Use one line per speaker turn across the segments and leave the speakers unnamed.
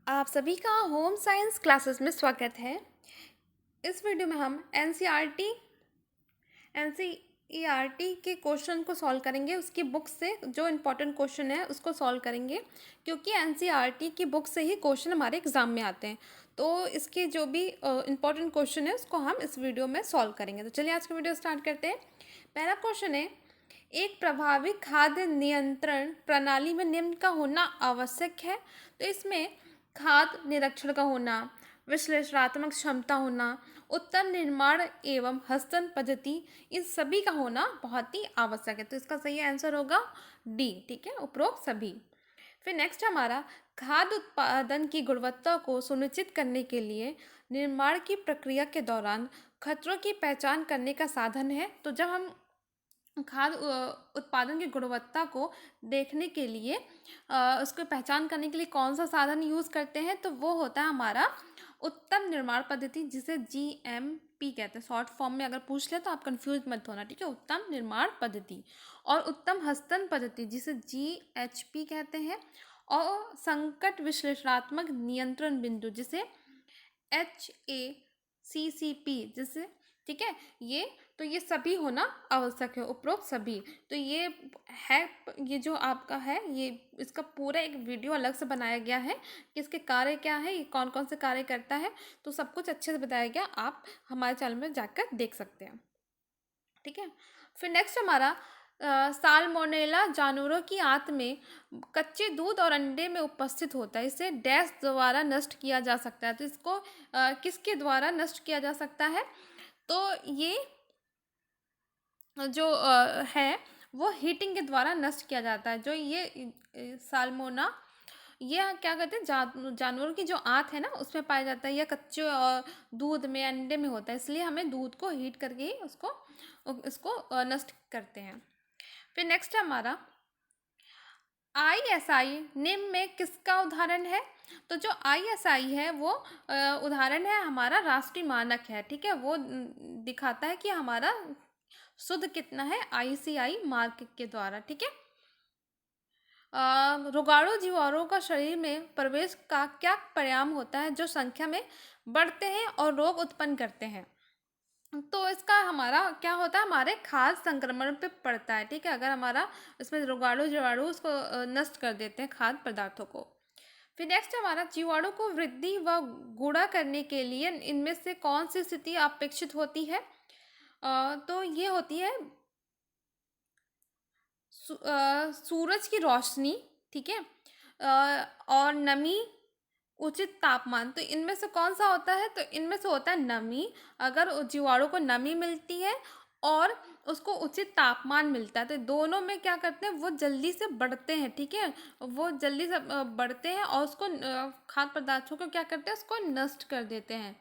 आप सभी का होम साइंस क्लासेस में स्वागत है। इस वीडियो में हम एनसीईआरटी के क्वेश्चन को सॉल्व करेंगे। उसकी बुक से जो इम्पोर्टेंट क्वेश्चन है उसको सॉल्व करेंगे, क्योंकि एनसीईआरटी की बुक से ही क्वेश्चन हमारे एग्जाम में आते हैं। तो इसके जो भी इम्पोर्टेंट क्वेश्चन है उसको हम इस वीडियो में सॉल्व करेंगे। तो चलिए आज का वीडियो स्टार्ट करते हैं। पहला क्वेश्चन है, एक प्रभावी खाद्य नियंत्रण प्रणाली में निम्न का होना आवश्यक है। तो इसमें खाद्य निरीक्षण का होना, विश्लेषणात्मक क्षमता होना, उत्तम निर्माण एवं हस्तन पद्धति, इन सभी का होना बहुत ही आवश्यक है। तो इसका सही आंसर होगा डी। ठीक है, उपरोक्त सभी। फिर नेक्स्ट हमारा, खाद्य उत्पादन की गुणवत्ता को सुनिश्चित करने के लिए निर्माण की प्रक्रिया के दौरान खतरों की पहचान करने का साधन है। तो जब हम खाद्य उत्पादन की गुणवत्ता को देखने के लिए उसको पहचान करने के लिए कौन सा साधन यूज़ करते हैं, तो वो होता है हमारा उत्तम निर्माण पद्धति, जिसे जीएमपी कहते हैं। शॉर्ट फॉर्म में अगर पूछ ले तो आप कंफ्यूज मत होना, ठीक है। उत्तम निर्माण पद्धति और उत्तम हस्तन पद्धति, जिसे जीएचपी कहते हैं, और संकट विश्लेषणात्मक नियंत्रण बिंदु, जिसे HACCP, जिसे, ठीक है। ये सभी होना आवश्यक है, उपरोक्त सभी। तो ये है, ये जो आपका है, ये इसका पूरा एक वीडियो अलग से बनाया गया है कि इसके कार्य क्या है, ये कौन कौन से कार्य करता है, तो सब कुछ अच्छे से बताया गया। आप हमारे चैनल में जाकर देख सकते हैं, ठीक है। फिर नेक्स्ट हमारा, साल्मोनेला जानवरों की आंत में कच्चे दूध और अंडे में उपस्थित होता है। इसे डैश द्वारा नष्ट किया जा सकता है। तो इसको किसके द्वारा नष्ट किया जा सकता है, तो ये जो है वो हीटिंग के द्वारा नष्ट किया जाता है। जो ये साल्मोना, ये क्या कहते हैं, जानवरों की जो आंत है ना उसमें पाया जाता है, या कच्चे और दूध में, अंडे में होता है। इसलिए हमें दूध को हीट करके ही इसको नष्ट करते हैं। फिर नेक्स्ट हमारा, ISI निम्न में किसका उदाहरण है। तो जो ISI है वो उदाहरण है, हमारा राष्ट्रीय मानक है, ठीक है। वो दिखाता है कि हमारा शुद्ध कितना है ICI मार्क के द्वारा, ठीक है। रोगाणु जीवाणुओं का शरीर में प्रवेश का क्या परिणाम होता है, जो संख्या में बढ़ते हैं और रोग उत्पन्न करते हैं। तो इसका हमारा क्या होता है, हमारे खाद्य संक्रमण पे पड़ता है, ठीक है। अगर हमारा इसमें रोगाणु जीवाणु उसको नष्ट कर देते हैं खाद्य पदार्थों को। फिर नेक्स्ट हमारा, जीवाणु को वृद्धि व गुणा करने के लिए इनमें से कौन सी स्थिति अपेक्षित होती है। तो ये होती है सूरज की रोशनी, ठीक है, और नमी, उचित तापमान। तो इनमें से कौन सा होता है, तो इनमें से होता है नमी। अगर जीवाणु को नमी मिलती है और उसको उचित तापमान मिलता है, तो दोनों में क्या करते हैं, वो जल्दी से बढ़ते हैं, ठीक है। वो जल्दी से बढ़ते हैं और उसको खाद्य पदार्थों को क्या करते हैं, उसको नष्ट कर देते हैं,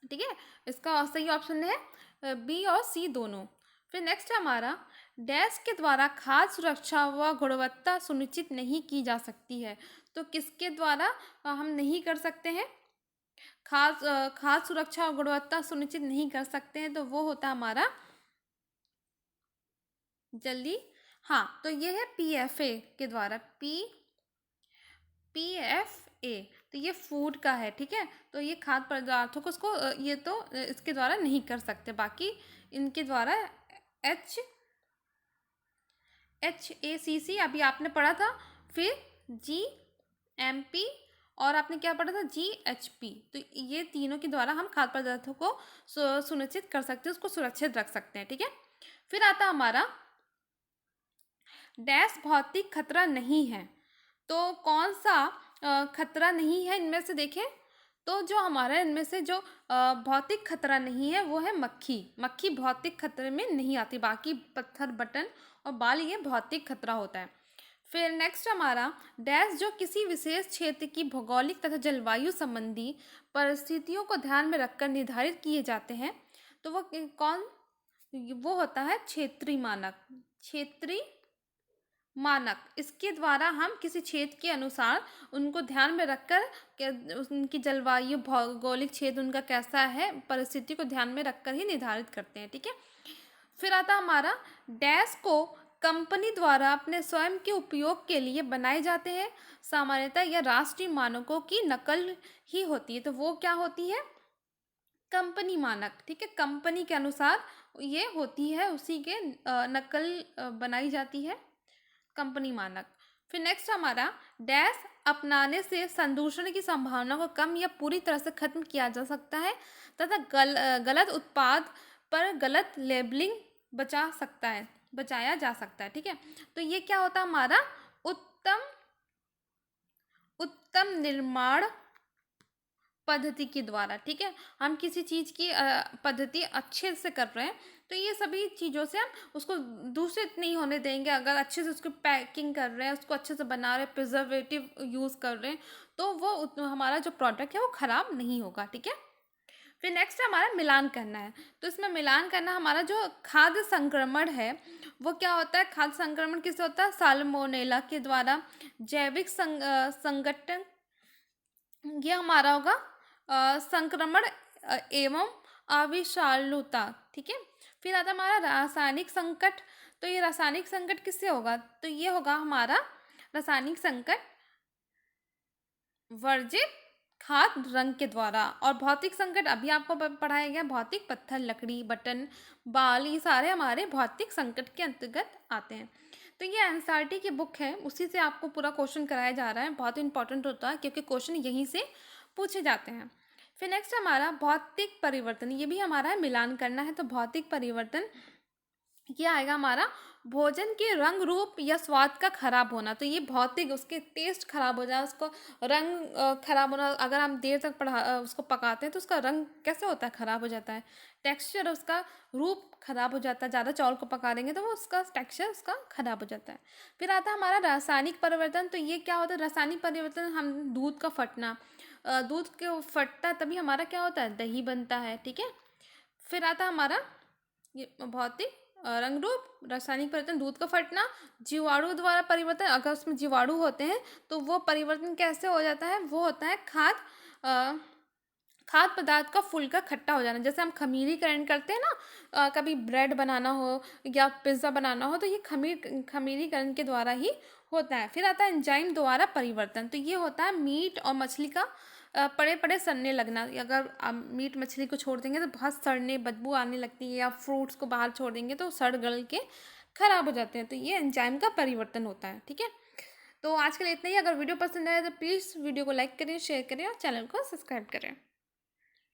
ठीक है। इसका सही ऑप्शन है बी और सी दोनों। फिर नेक्स्ट हमारा, डैश के द्वारा खाद्य सुरक्षा व गुणवत्ता सुनिश्चित नहीं की जा सकती है। तो किसके द्वारा हम नहीं कर सकते हैं, खाद्य सुरक्षा और गुणवत्ता सुनिश्चित नहीं कर सकते हैं, तो वो होता है हमारा, जल्दी, हाँ, तो ये है PFA के द्वारा, PFA। तो ये फूड का है, ठीक है। तो ये खाद्य पदार्थों को उसको ये तो इसके द्वारा नहीं कर सकते, बाकी इनके द्वारा HACC अभी आपने पढ़ा था। फिर GMP और आपने क्या पढ़ा था, GHP। तो ये तीनों के द्वारा हम खाद्य पदार्थों को सुनिश्चित कर सकते हैं, उसको सुरक्षित रख सकते हैं, ठीक है। फिर आता हमारा, डैश भौतिक खतरा नहीं है। तो कौन सा खतरा नहीं है इनमें से, देखें। तो जो हमारा इनमें से जो भौतिक खतरा नहीं है वो है मक्खी। मक्खी भौतिक खतरे में नहीं आती, बाकी पत्थर, बटन और बाल, ये भौतिक खतरा होता है। फिर नेक्स्ट हमारा, डैश जो किसी विशेष क्षेत्र की भौगोलिक तथा जलवायु संबंधी परिस्थितियों को ध्यान में रखकर निर्धारित किए जाते हैं। तो वो होता है क्षेत्रीय मानक। क्षेत्रीय मानक, इसके द्वारा हम किसी क्षेत्र के अनुसार उनको ध्यान में रखकर उनकी जलवायु, भौगोलिक क्षेत्र उनका कैसा है, परिस्थिति को ध्यान में रखकर ही निर्धारित करते हैं, ठीक है। फिर आता हमारा, डैश को कंपनी द्वारा अपने स्वयं के उपयोग के लिए बनाए जाते हैं, सामान्यतः यह राष्ट्रीय मानकों की नकल ही होती है। तो वो क्या होती है? कंपनी मानक, ठीक है, कंपनी के अनुसार ये होती है, उसी के नकल बनाई जाती है, कंपनी मानक। फिर नेक्स्ट हमारा, डैश अपनाने से संदूषण की संभावना को कम या पूरी तरह से खत्म किया जा सकता है तथा गलत उत्पाद पर गलत लेबलिंग बचाया जा सकता है, ठीक है। तो ये क्या होता है हमारा? उत्तम उत्तम निर्माण पद्धति के द्वारा, ठीक है। हम किसी चीज़ की पद्धति अच्छे से कर रहे हैं, तो ये सभी चीज़ों से हम उसको दूषित नहीं होने देंगे। अगर अच्छे से उसकी पैकिंग कर रहे हैं, उसको अच्छे से बना रहे हैं, प्रिजर्वेटिव यूज़ कर रहे हैं, तो वो हमारा जो प्रोडक्ट है वो ख़राब नहीं होगा, ठीक है। फिर नेक्स्ट हमारा मिलान करना है। तो इसमें मिलान करना, हमारा जो खाद्य संक्रमण है वो क्या होता है? खाद्य संक्रमण किससे होता है? साल्मोनेला के द्वारा। जैविक संगठन, ये हमारा होगा संक्रमण एवं अविषालुता, ठीक है। फिर आता है हमारा रासायनिक संकट। तो ये रासायनिक संकट किससे होगा? तो ये होगा हमारा रासायनिक संकट वर्जित खाद रंग के द्वारा। और भौतिक संकट अभी आपको पढ़ाया गया, भौतिक पत्थर, लकड़ी, बटन, बाल, ये सारे हमारे भौतिक संकट के अंतर्गत आते हैं। तो ये एनसीईआरटी की बुक है, उसी से आपको पूरा क्वेश्चन कराया जा रहा है। बहुत इंपॉर्टेंट होता है क्योंकि क्वेश्चन यहीं से पूछे जाते हैं। फिर नेक्स्ट हमारा भौतिक परिवर्तन, ये भी हमारा है, मिलान करना है। तो भौतिक परिवर्तन ये आएगा हमारा भोजन के रंग, रूप या स्वाद का खराब होना। तो ये भौतिक, उसके टेस्ट खराब हो जाए, उसको रंग खराब होना। अगर हम देर तक उसको पकाते हैं तो उसका रंग कैसे होता है? खराब हो जाता है। टेक्सचर, उसका रूप खराब हो जाता है। ज़्यादा चावल को पका देंगे तो वो उसका टेक्सचर उसका खराब हो जाता है। फिर आता है हमारा रासायनिक परिवर्तन। तो ये क्या होता है? रासायनिक परिवर्तन, हम दूध का फटना, दूध के फटता तभी हमारा क्या होता है? दही बनता है, ठीक है। फिर आता है हमारा ये भौतिक रंग रूप, रासायनिक परिवर्तन, दूध का फटना, जीवाणु द्वारा परिवर्तन। अगर उसमें जीवाणु होते हैं तो वो परिवर्तन कैसे हो जाता है? वो होता है खाद्य पदार्थ का फुल्का खट्टा हो जाना। जैसे हम खमीरीकरण करते हैं ना, कभी ब्रेड बनाना हो या पिज्ज़ा बनाना हो, तो ये खमीरीकरण के द्वारा ही होता है। फिर आता है एंजाइम द्वारा परिवर्तन। तो ये होता है मीट और मछली का पड़े पड़े सड़ने लगना। अगर मीट मछली को छोड़ देंगे तो बहुत सड़ने, बदबू आने लगती है, या फ्रूट्स को बाहर छोड़ देंगे तो सड़ गल के खराब हो जाते हैं। तो ये एंजाइम का परिवर्तन होता है, ठीक है। तो आज के लिए इतना ही। अगर वीडियो पसंद आए तो प्लीज़ वीडियो को लाइक करें, शेयर करें और चैनल को सब्सक्राइब करें।